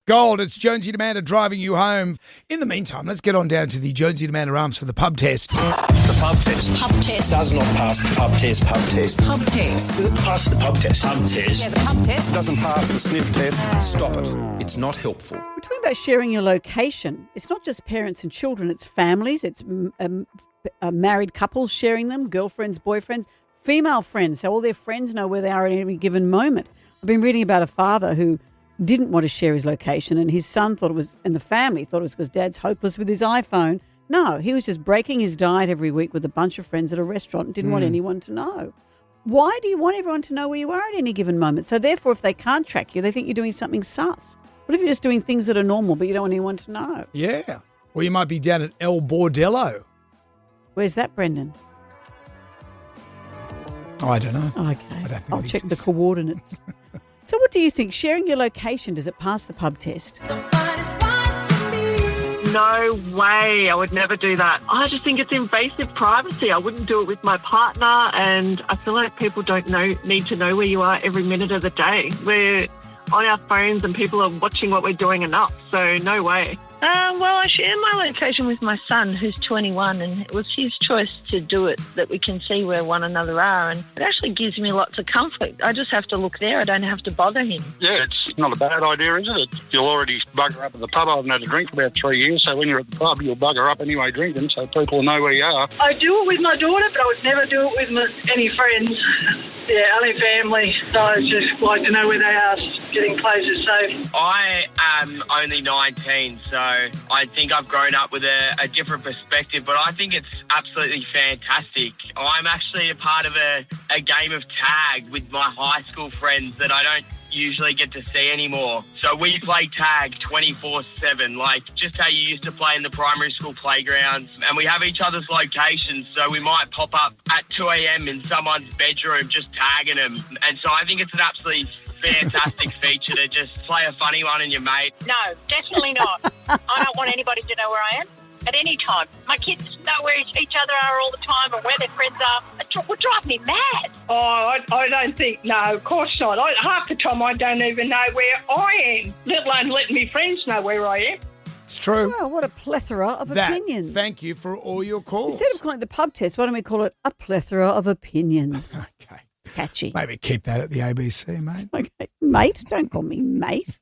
Gold, it's Jonesy and Amanda driving you home. In the meantime, let's get on down to the Jonesy and Amanda arms for the pub test. The pub test. Pub test. Does not pass the pub test. Pub test. Pub test. Does it pass the pub test? Pub test. Yeah, the pub test. Doesn't pass the sniff test. Stop it. It's not helpful. We're talking about sharing your location. It's not just parents and children, it's families, it's married couples sharing them, girlfriends, boyfriends, female friends, so all their friends know where they are at any given moment. I've been reading about a father who didn't want to share his location, and his son thought it was, and the family thought it was because Dad's hopeless with his iPhone. No, he was just breaking his diet every week with a bunch of friends at a restaurant and didn't want anyone to know. Why do you want everyone to know where you are at any given moment? So therefore, if they can't track you, they think you're doing something sus. What if you're just doing things that are normal but you don't want anyone to know? Yeah. Or you might be down at El Bordello. Where's that, Brendan? Oh, I don't know. Okay, I don't think I'll it check the exists. coordinates. So what do you think? Sharing your location, does it pass the pub test? No way. I would never do that. I just think it's invasive privacy. I wouldn't do it with my partner, and I feel like people don't need to know where you are every minute of the day. We're on our phones and people are watching what we're doing enough, so no way. Well, I share my location with my son, who's 21, and it was his choice to do it, that we can see where one another are, and it actually gives me lots of comfort. I just have to look there. I don't have to bother him. Yeah, it's not a bad idea, is it? You'll already bugger up at the pub. I haven't had a drink for about 3 years, so when you're at the pub, you'll bugger up anyway drinking, so people know where you are. I do it with my daughter, but I would never do it with any friends. Yeah, only family. So I just like to know where they are, getting places safe. I am only 19, so I think I've grown up with a different perspective, but I think it's absolutely fantastic. I'm actually a part of a game of tag with my high school friends that I don't usually get to see anymore. So we play tag 24/7, like just how you used to play in the primary school playgrounds, and we have each other's locations, so we might pop up at 2 a.m. in someone's bedroom just tagging them. And so I think it's an absolutely fantastic feature to just play a funny one in your mate. No, definitely not. I don't want anybody to know where I am at any time. My kids know where each other are all the time and where their friends are. It would drive me mad. Oh, I don't think, no, of course not. Half the time I don't even know where I am, let alone letting me friends know where I am. It's true. Well, what a plethora of opinions. Thank you for all your calls. Instead of calling it the pub test, why don't we call it a plethora of opinions? Okay. It's catchy. Maybe keep that at the ABC, mate. Okay, mate, don't call me mate.